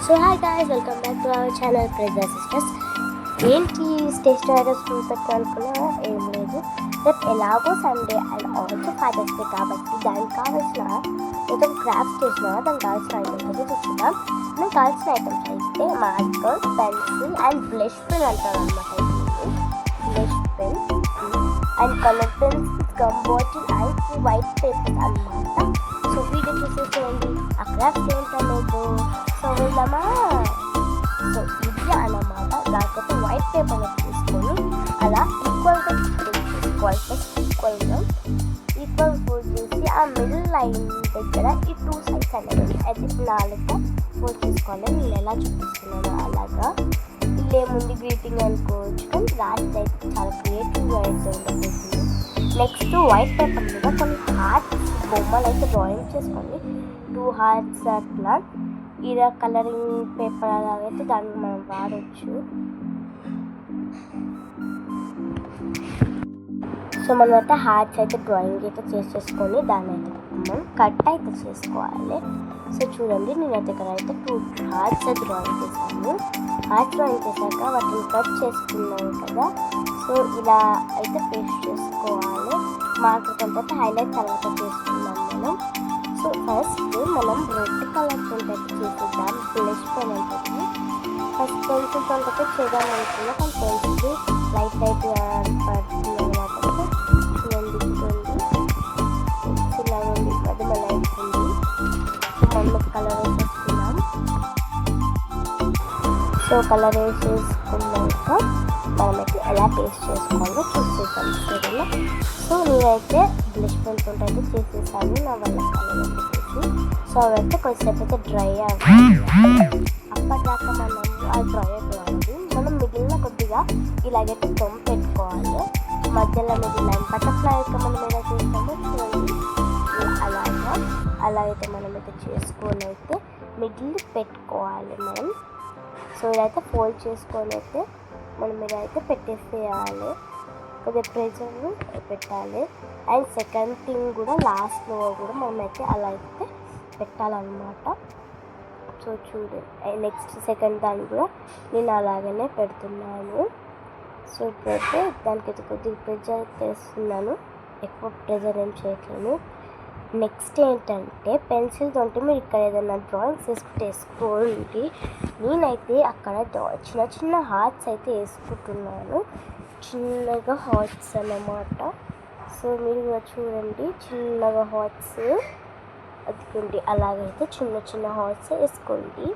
So hi guys, welcome back to our channel Preza Sisters. ఏంటి stage riders చూపెట్టాలనుకున్నా ఏం లేదు. రేపు ఎలాగో Sunday and also Father's Day కాబట్టి దానికి కావాల్సిన ఏదో క్రాఫ్ట్ చేసినా దానికి కావాల్సిన ఐటమ్స్ అయితే చూసుకుందాం. నాకు కావాల్సిన ఐటమ్స్ అయితే marker, pencil and blush pen అంటారు అనమాట. Blush pen and colour pens, gum bottle and white papers అనమాట. సో వీడియో చూసేసేయండి ఆ క్రాఫ్ట్ ఏంటనేది. సో వెళ్దామా. సో ఇది అన్నమాట. దానికైతే వైట్ పేపర్ తీసుకొని అలా ఈక్వల్గా ఈక్వల్ ఫోల్డ్ చేసి ఆ మిడిల్ లైన్ దగ్గర ఈ 2 సైడ్స్ అనేవి అయితే 4గా ఫోల్డ్ చేసుకోవాలి. నేను ఎలా చూపిస్తున్నాను అలాగా. ఇల్లేముంది గ్రీటింగ్ అనుకోవచ్చు, కానీ లాస్ట్ అయితే చాలా క్రియేటివ్గా అయితే ఉండబోతుంది. నెక్స్ట్ వైట్ పేపర్ మీద కొన్ని హార్ట్స్ బొమ్మలు అయితే డ్రాయింగ్ చేసుకోండి. 2 హార్ట్స్ అట్లా. ఇలా కలరింగ్ పేపర్ అలాగైతే దానికి మనం వాడచ్చు. సో మనమైతే హార్ట్స్ అయితే డ్రాయింగ్ అయితే చేసేసుకొని దాన్ని అయితే మనం కట్ అయితే చేసుకోవాలి. సో చూడండి, నేనైతే ఇక్కడ అయితే 2 హార్ట్స్ డ్రాయింగ్ చేశాను. హార్ట్స్ డ్రాయింగ్ చేశాక వాటిని కట్ చేసుకున్నాను కదా. సో ఇలా అయితే పేస్ట్ చేసుకోవాలి. మార్కర్ కొంత హైలైట్ తర్వాత చేసుకున్నాం మనం. సో ఫస్ట్ మనం రెడ్ కలర్ కొంత చేసేద్దాం. బ్లష్ పెన్ ఉంటుంది. ఫస్ట్ పెన్సిల్ కొంత చేద్దాం అనుకున్నా, కానీ పెన్సిల్ లైట్ పడుతుంది అనమాట. చూడండి పెన్సిల్ అవ్వండి, అది మన అవుతుంది. మనం కలర్ వేసేస్తున్నాం. సో కలర్ వేసేసుకున్నాక మనమైతే ఎలా పేస్ట్ చేసుకోవాలో చూసేసాను సరేనా. సో నేనైతే బ్లష్ పెన్స్ అయితే చేసేసాను నా వల్ల కలర్ చేసి. సో అవైతే కొంచెంసేపు అయితే డ్రై అవ్వాలి. అప్పటిదాకా మనం ఆ డ్రై అయిపోవాలి. మనం మిగిలిన కొద్దిగా ఇలాగైతే దమ్ పెట్టుకోవాలి. మధ్యలో మిగిలిన బటర్ఫ్లై అయితే మనం ఎలా చేస్తామో చూడండి అలా అయితే మనమైతే చేసుకొని అయితే మిగిలి పెట్టుకోవాలి మనం. సో ఇదైతే ఫోల్డ్ చేసుకొని అయితే మనం ఇదైతే పెట్టేసేయాలి. కొద్దిగా ప్రెజర్ పెట్టాలి. అండ్ సెకండ్ థింగ్ కూడా లాస్ట్లో కూడా మనమైతే అలా అయితే పెట్టాలన్నమాట. సో చూడండి, నెక్స్ట్ సెకండ్ దాన్ని కూడా నేను అలాగనే పెడుతున్నాను. సో ఇప్పుడైతే దానికైతే కొద్దిగా ప్రెజర్ తెస్తున్నాను, ఎక్కువ ప్రెజర్ ఏం చేయట్లేను. నెక్స్ట్ ఏంటంటే పెన్సిల్తో ఉంటే మీరు ఇక్కడ ఏదైనా డ్రాయింగ్స్ వేసుకోండి. నేనైతే అక్కడ చిన్న చిన్న హార్ట్స్ అయితే వేసుకుంటున్నాను, చిన్నగా హార్ట్స్ అన్నమాట. సో మీరు కూడా చూడండి, చిన్నగా హార్ట్స్ అదిగోండి అలాగైతే చిన్న చిన్న హార్ట్స్ వేసుకోండి.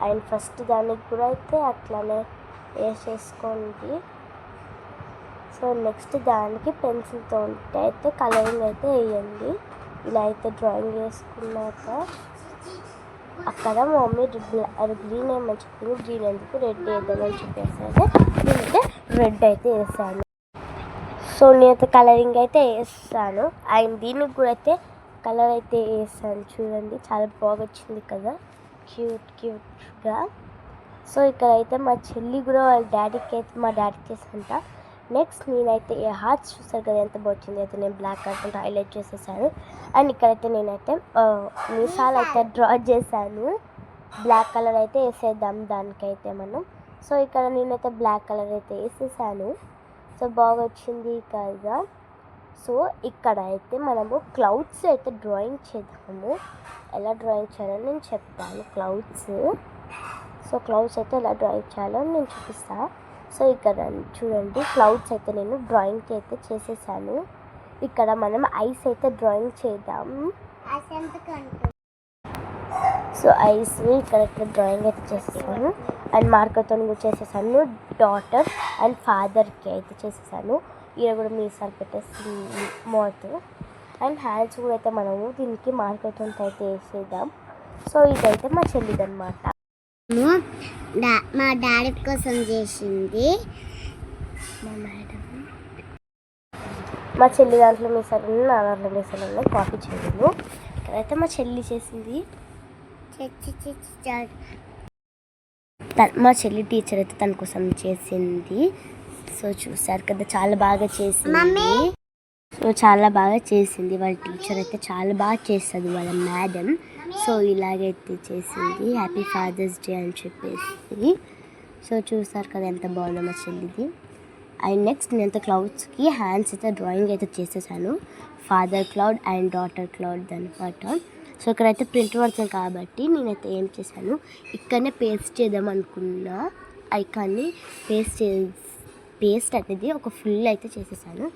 అండ్ ఫస్ట్ దానికి కూడా అయితే అట్లానే వేసేసుకోండి. సో నెక్స్ట్ దానికి పెన్సిల్తో ఉంటే అయితే కలరింగ్ అయితే వేయండి. ఇలా అయితే డ్రాయింగ్ వేసుకున్నాక అక్కడ మా మమ్మీ గ్రీన్ ఏమని చెప్పింది, గ్రీన్ ఎందుకు రెడ్ వేద్దామని చెప్పేసి నేనైతే రెడ్ అయితే వేసాను. సో నేనైతే కలరింగ్ అయితే వేస్తాను. అండ్ దీనికి కూడా అయితే కలర్ అయితే వేసాను. చూడండి చాలా బాగా వచ్చింది కదా, క్యూట్గా. సో ఇక్కడైతే మా చెల్లి కూడా వాళ్ళ డాడీకి అయితే మా డాడీకి వేసంట. నెక్స్ట్ నేనైతే ఈ హార్ట్స్ చూసారు కదా ఎంత బాగుంది. అయితే నేను బ్లాక్ కలర్ హైలైట్ చేసేసాను. అండ్ ఇక్కడైతే నేనైతే మీసాలు అయితే డ్రా చేశాను. బ్లాక్ కలర్ అయితే వేసేద్దాం దానికైతే మనం. సో ఇక్కడ నేనైతే బ్లాక్ కలర్ అయితే వేసేసాను. సో బాగా వచ్చింది కదా. సో ఇక్కడ అయితే మనము క్లౌడ్స్ అయితే డ్రాయింగ్ చేద్దాము. ఎలా డ్రాయింగ్ చేయాలో నేను చెప్తాను. సో క్లౌడ్స్ అయితే ఎలా డ్రాయింగ్ చేయాలో నేను చూపిస్తాను. సో ఇక్కడ చూడండి, క్లౌడ్స్ అయితే నేను డ్రాయింగ్కి అయితే చేసేసాను. ఇక్కడ మనం ఐస్ అయితే డ్రాయింగ్ చేద్దాం. సో ఐస్ ఇక్కడ డ్రాయింగ్ అయితే చేసేసాను. అండ్ మార్కర్తో కూడా చేసేసాను. డాటర్ అండ్ ఫాదర్కి అయితే చేసేసాను. ఇక్కడ కూడా మీసాలు పెట్టేసి మౌత్ అండ్ హ్యాండ్స్ కూడా అయితే మనము దీనికి మార్కర్తో అయితే వేసేద్దాం. సో ఇదైతే మా చెల్లిది అనమాట. మా డాడీ కోసం చేసింది మా చెల్లి దాంట్లో మీసాలు నా దాంట్లో మీసాలు ఉన్నాయి. కాపీ చేయను. ఇక్కడైతే మా చెల్లి చేసింది. మా చెల్లి టీచర్ అయితే తన కోసం చేసింది. సో చూసారు కదా, చాలా బాగా చేసింది. సో చాలా బాగా చేసింది వాళ్ళ టీచర్ అయితే. చాలా బాగా చేస్తుంది వాళ్ళ మేడం. సో ఇలాగైతే చేసింది హ్యాపీ ఫాదర్స్ డే అని చెప్పేసి. సో చూసారు కదా ఎంత బాగుందో మా చెల్లిది. అండ్ నెక్స్ట్ నేను క్లౌడ్స్కి హ్యాండ్స్ అయితే డ్రాయింగ్ అయితే చేసేసాను, father cloud and daughter cloud అనమాట. సో ఇక్కడైతే ప్రింట్ పడుతుంది కాబట్టి నేనైతే ఏం చేశాను, ఇక్కడనే పేస్ట్ చేద్దాం అనుకున్న ఐకాన్ని పేస్ట్ అనేది ఒక ఫుల్ అయితే చేసేసాను.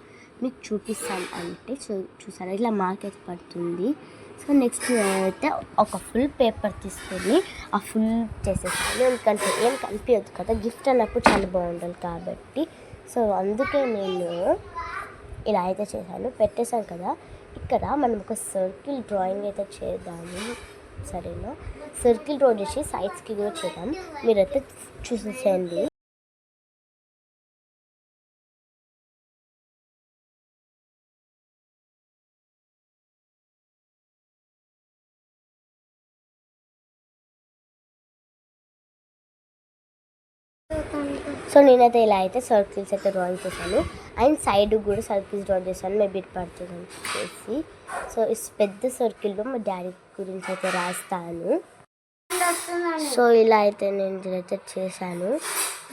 మీకు చూపిస్తాను అంటే చూసారా ఇట్లా మార్క్ అయితే పడుతుంది. సో నెక్స్ట్ అయితే ఒక ఫుల్ పేపర్ తీసుకొని ఆ ఫుల్ చేసేసాను, ఎందుకంటే ఏం కనిపించదు కదా, గిఫ్ట్ అన్నప్పుడు చాలా బాగుండాలి కాబట్టి. సో అందుకే నేను ఇలా అయితే చేశాను, పెట్టేశాను కదా. ఇక్కడ మనం ఒక సర్కిల్ డ్రాయింగ్ అయితే చేద్దాము, సరేనా? సర్కిల్ డ్రా చేసి సైడ్స్కి కూడా చేద్దాం, మీరైతే చూసేసేయండి. సో నేనైతే ఇలా అయితే సర్కిల్స్ అయితే డ్రాయింగ్ చేశాను, అండ్ సైడ్ కూడా సర్కిల్స్ డ్రా చేశాను, మేబీ ఇట్ పడుతుంది అని చెప్పేసి. సో ఈ పెద్ద సర్కిల్లో మా డాడీ గురించి అయితే రాస్తాను. సో ఇలా అయితే నేను ఇదైతే చేశాను.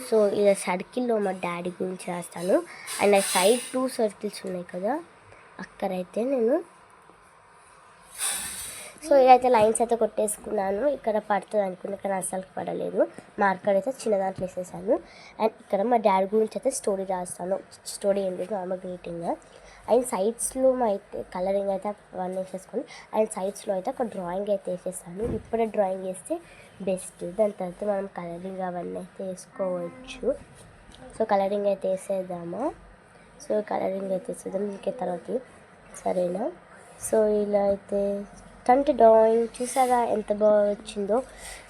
సో ఇలా సర్కిల్లో మా డాడీ గురించి రాస్తాను, అండ్ ఆ సైడ్ 2 సర్కిల్స్ ఉన్నాయి కదా, అక్కడైతే నేను సో ఇదైతే లైన్స్ అయితే కొట్టేసుకున్నాను. ఇక్కడ పడుతుంది అనుకున్నా కానీ అస్సలు పడలేదు, మార్కర్ అయితే చిన్న దాంట్లో వేసేసాను. అండ్ ఇక్కడ మా డాడీ గురించి అయితే స్టోరీ రాస్తాను, స్టోరీ ఏం లేదు, నార్మల్ గ్రీటింగ్. అండ్ సైడ్స్లో అయితే కలరింగ్ అయితే అవన్నీ వేసేసుకొని, అండ్ సైడ్స్లో అయితే ఒక డ్రాయింగ్ అయితే వేసేసాను. ఇప్పుడే డ్రాయింగ్ వేస్తే బెస్ట్, దాని తర్వాత మనం కలరింగ్ అవన్నీ అయితే వేసుకోవచ్చు. సో కలరింగ్ అయితే వేసేద్దామా? సో కలరింగ్ అయితే వేసేద్దాం ఇంకే తర్వాత, సరేనా? సో ఇలా అయితే డ్రాయింగ్ చూసారా ఎంత బాగా వచ్చిందో.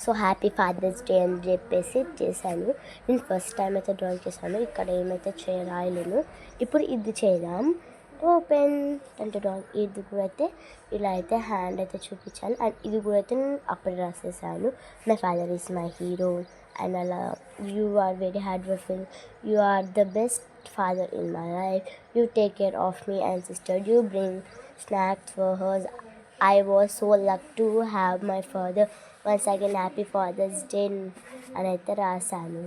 సో హ్యాపీ ఫాదర్స్ డే అని చెప్పేసి చేశాను. నేను ఫస్ట్ టైం అయితే డ్రాయింగ్ చేశాను, ఇక్కడ ఏమైతే రాయలేను. ఇప్పుడు ఇది చేద్దాం, ఓపెన్ డ్రాయింగ్. ఇది కూడా అయితే ఇలా అయితే హ్యాండ్ అయితే చూపించాను, అండ్ ఇది కూడా అయితే నేను అప్పుడు రాసేసాను, my father is my hero and అలా, you are very hardworking, you are the best father in my life, you take care of me and sister, you bring snacks for her, I was so lucky to have my father, once again happy father's day అని అయితే రాశాను.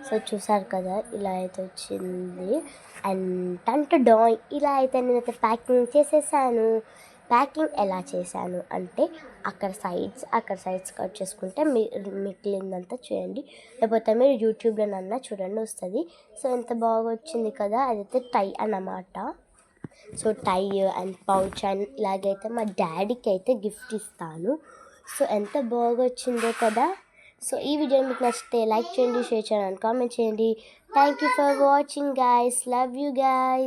So చూసారు కదా ఇలా అయితే వచ్చింది. And drawing ఇలా అయితే నేనైతే ప్యాకింగ్ చేసేసాను. ప్యాకింగ్ ఎలా చేశాను అంటే అక్కడ సైడ్స్ కట్ చేసుకుంటే మిగిలిందంతా చేయండి, లేకపోతే మీరు యూట్యూబ్లోనన్నా చూడండి వస్తుంది. సో ఎంత బాగా వచ్చింది కదా, అదైతే టై అన్నమాట. So tie and pouch and ఇలాగైతే మా డాడీకి అయితే గిఫ్ట్ ఇస్తాను. సో ఎంత బాగా వచ్చిందో కదా. సో ఈ వీడియో మీకు నచ్చితే లైక్ చేయండి, షేర్ చేయండి, కామెంట్ చేయండి. Thank you for watching guys, love you guys.